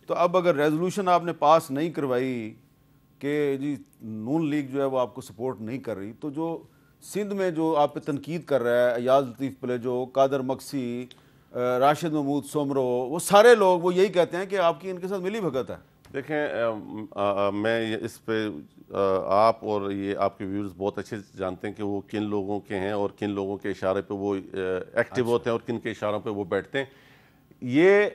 تو اب اگر ریزولوشن آپ نے پاس نہیں کروائی کہ جی نون لیگ جو ہے وہ آپ کو سپورٹ نہیں کر رہی، تو جو سندھ میں جو آپ پہ تنقید کر رہا ہے، ایاز لطیف پلیجو، قادر مکسی، راشد محمود سومرو، وہ سارے لوگ وہ یہی کہتے ہیں کہ آپ کی ان کے ساتھ ملی بھگت ہے. دیکھیں میں اس پہ آپ اور یہ آپ کے ویورز بہت اچھے جانتے ہیں کہ وہ کن لوگوں کے ہیں اور کن لوگوں کے اشارے پہ وہ ایکٹیو ہوتے ہیں اور کن کے اشاروں پہ وہ بیٹھتے ہیں. یہ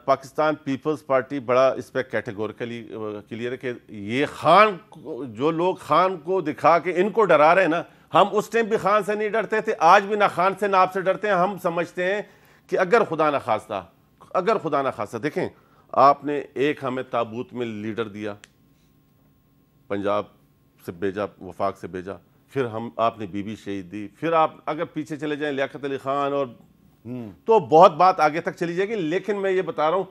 پاکستان پیپلز پارٹی بڑا اس پہ کیٹیگوریکلی کلیئر ہے کہ یہ خان، جو لوگ خان کو دکھا کے ان کو ڈرا رہے ہیں نا، ہم اس ٹائم بھی خان سے نہیں ڈرتے تھے، آج بھی نہ خان سے نہ آپ سے ڈرتے ہیں. ہم سمجھتے ہیں کہ اگر خدا نہ خواستہ دیکھیں آپ نے ایک ہمیں تابوت میں لیڈر دیا، پنجاب سے بھیجا، وفاق سے بھیجا، پھر آپ نے بی بی شہید دی، پھر آپ اگر پیچھے چلے جائیں لیاقت علی خان، اور تو بہت بات آگے تک چلی جائے گی. لیکن میں یہ بتا رہا ہوں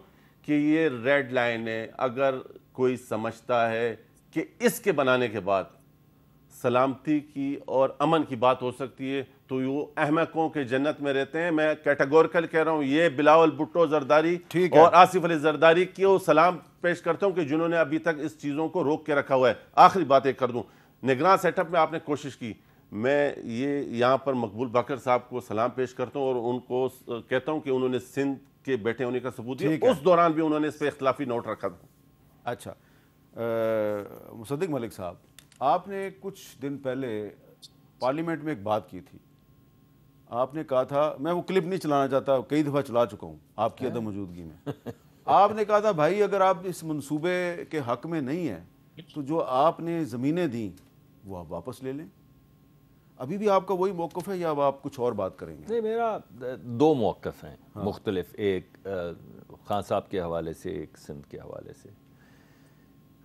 کہ یہ ریڈ لائن ہے. اگر کوئی سمجھتا ہے کہ اس کے بنانے کے بعد سلامتی کی اور امن کی بات ہو سکتی ہے تو وہ احمقوں کے جنت میں رہتے ہیں. میں کیٹیگوریکل کہہ رہا ہوں، یہ بلاول بھٹو زرداری اور آصف علی زرداری کو سلام پیش کرتا ہوں کہ جنہوں نے ابھی تک اس چیزوں کو روک کے رکھا ہوا ہے. آخری بات ایک کر دوں، نگراں سیٹ اپ میں آپ نے کوشش کی، میں یہ یہاں پر مقبول باقر صاحب کو سلام پیش کرتا ہوں اور ان کو کہتا ہوں کہ انہوں نے سندھ کے بیٹے ہونے کا ثبوت دیا. اس دوران بھی انہوں نے اس پہ اختلافی نوٹ رکھا تھا. اچھا مصدق ملک صاحب، آپ نے کچھ دن پہلے پارلیمنٹ میں ایک بات کی تھی. آپ نے کہا تھا، میں وہ کلپ نہیں چلانا چاہتا، کئی دفعہ چلا چکا ہوں آپ کی عدم موجودگی میں. آپ نے کہا تھا بھائی اگر آپ اس منصوبے کے حق میں نہیں ہیں تو جو آپ نے زمینیں دیں وہ آپ واپس لے لیں. ابھی بھی آپ کا وہی موقف ہے یا اب آپ کچھ اور بات کریں گے؟ نہیں، میرا دو موقف ہیں مختلف، ایک خان صاحب کے حوالے سے، ایک سندھ کے حوالے سے.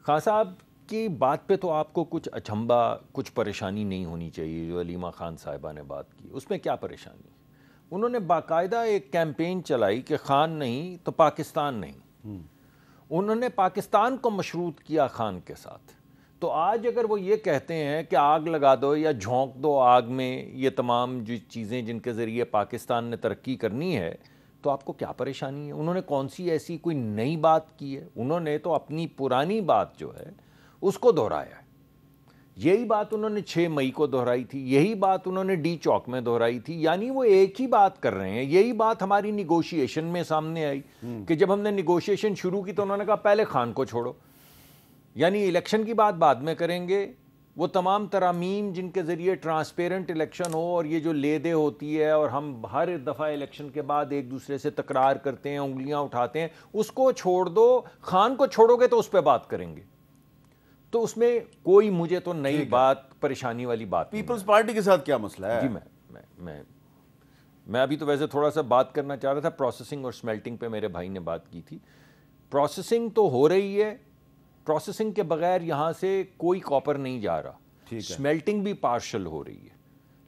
خان صاحب کی بات پہ تو آپ کو کچھ اچنبھا، کچھ پریشانی نہیں ہونی چاہیے. جو علیمہ خان صاحبہ نے بات کی اس میں کیا پریشانی؟ انہوں نے باقاعدہ ایک کیمپین چلائی کہ خان نہیں تو پاکستان نہیں. انہوں نے پاکستان کو مشروط کیا خان کے ساتھ. تو آج اگر وہ یہ کہتے ہیں کہ آگ لگا دو یا جھونک دو آگ میں یہ تمام جو چیزیں جن کے ذریعے پاکستان نے ترقی کرنی ہے، تو آپ کو کیا پریشانی ہے؟ انہوں نے کون سی ایسی کوئی نئی بات کی ہے؟ انہوں نے تو اپنی پرانی بات جو ہے اس کو دہرایا ہے. یہی بات انہوں نے 6 مئی کو دہرائی تھی، یہی بات انہوں نے ڈی چوک میں دہرائی تھی. یعنی وہ ایک ہی بات کر رہے ہیں. یہی بات ہماری نیگوشیشن میں سامنے آئی کہ جب ہم نے نیگوشیشن شروع کی تو انہوں نے کہا پہلے خان کو چھوڑو. یعنی الیکشن کی بات بعد میں کریں گے، وہ تمام ترامیم جن کے ذریعے ٹرانسپیرنٹ الیکشن ہو اور یہ جو لے دے ہوتی ہے اور ہم ہر دفعہ الیکشن کے بعد ایک دوسرے سے تکرار کرتے ہیں، انگلیاں اٹھاتے ہیں، اس کو چھوڑ دو. خان کو چھوڑو گے تو اس پہ بات کریں گے. تو اس میں کوئی مجھے تو نئی بات، پریشانی والی بات نہیں. پیپلز پارٹی کے ساتھ کیا مسئلہ ہے؟ جی میں ابھی تو ویسے تھوڑا سا بات کرنا چاہ رہا تھا پروسیسنگ اور سمیلٹنگ پہ. میرے بھائی نے بات کی تھی. پروسیسنگ تو ہو رہی ہے، پروسیسنگ کے بغیر یہاں سے کوئی کاپر نہیں جا رہا. سمیلٹنگ بھی پارشل ہو رہی ہے،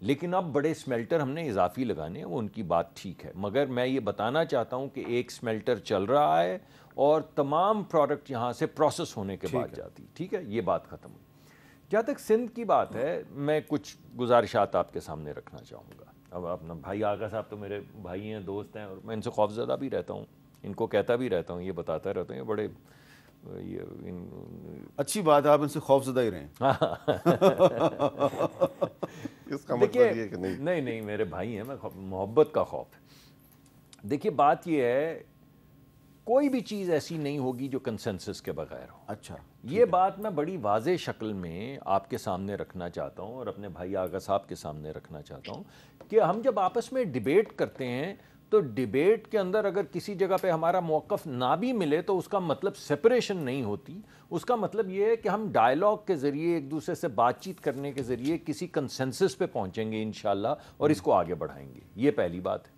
لیکن اب بڑے سمیلٹر ہم نے اضافی لگانے ہیں، وہ ان کی بات ٹھیک ہے. مگر میں یہ بتانا چاہتا ہوں کہ ایک سمیلٹر چل رہا ہے اور تمام پروڈکٹ یہاں سے پروسیس ہونے کے بعد جاتی. ٹھیک ہے، یہ بات ختم ہوئی. جہاں تک سندھ کی بات ہے، میں کچھ گزارشات آپ کے سامنے رکھنا چاہوں گا. اب اپنا بھائی آغا صاحب تو میرے بھائی ہیں، دوست ہیں، اور میں ان سے خوفزدہ بھی رہتا ہوں، ان کو کہتا بھی رہتا ہوں، یہ بتاتا رہتا ہوں. یہ بڑے اچھی بات ہے، آپ ان سے خوف زدہ ہی رہیں. اس کا مطلب یہ کہ نہیں میرے بھائی ہیں، میں محبت کا خوف. دیکھیے بات یہ ہے، کوئی بھی چیز ایسی نہیں ہوگی جو کنسنسس کے بغیر ہو. اچھا، یہ بات میں بڑی واضح شکل میں آپ کے سامنے رکھنا چاہتا ہوں اور اپنے بھائی آغا صاحب کے سامنے رکھنا چاہتا ہوں کہ ہم جب آپس میں ڈیبیٹ کرتے ہیں تو ڈیبیٹ کے اندر اگر کسی جگہ پہ ہمارا موقف نہ بھی ملے تو اس کا مطلب سپریشن نہیں ہوتی. اس کا مطلب یہ ہے کہ ہم ڈائلاگ کے ذریعے ایک دوسرے سے بات چیت کرنے کے ذریعے کسی کنسنسس پہ پہنچیں گے انشاءاللہ اور اس کو آگے بڑھائیں گے. یہ پہلی بات ہے.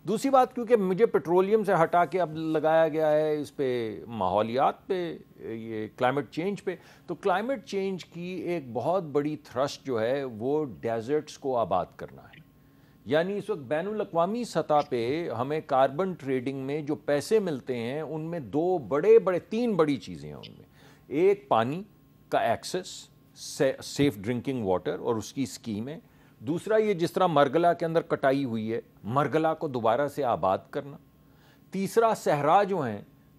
دوسری بات، کیونکہ مجھے پیٹرولیم سے ہٹا کے اب لگایا گیا ہے اس پہ ماحولیات پہ، یہ کلائمیٹ چینج پہ، تو کلائمیٹ چینج کی ایک بہت بڑی تھرسٹ جو ہے وہ ڈیزرٹس کو آباد کرنا ہے. یعنی اس وقت بین الاقوامی سطح پہ ہمیں کاربن ٹریڈنگ میں جو پیسے ملتے ہیں ان میں تین بڑی چیزیں ہیں. ان میں ایک پانی کا ایکسس، سیف ڈرنکنگ واٹر اور اس کی اسکیم ہے. دوسرا یہ جس طرح مرگلہ کے اندر کٹائی ہوئی ہے، مرگلہ کو دوبارہ سے آباد کرنا. تیسرا صحرا جو ہیں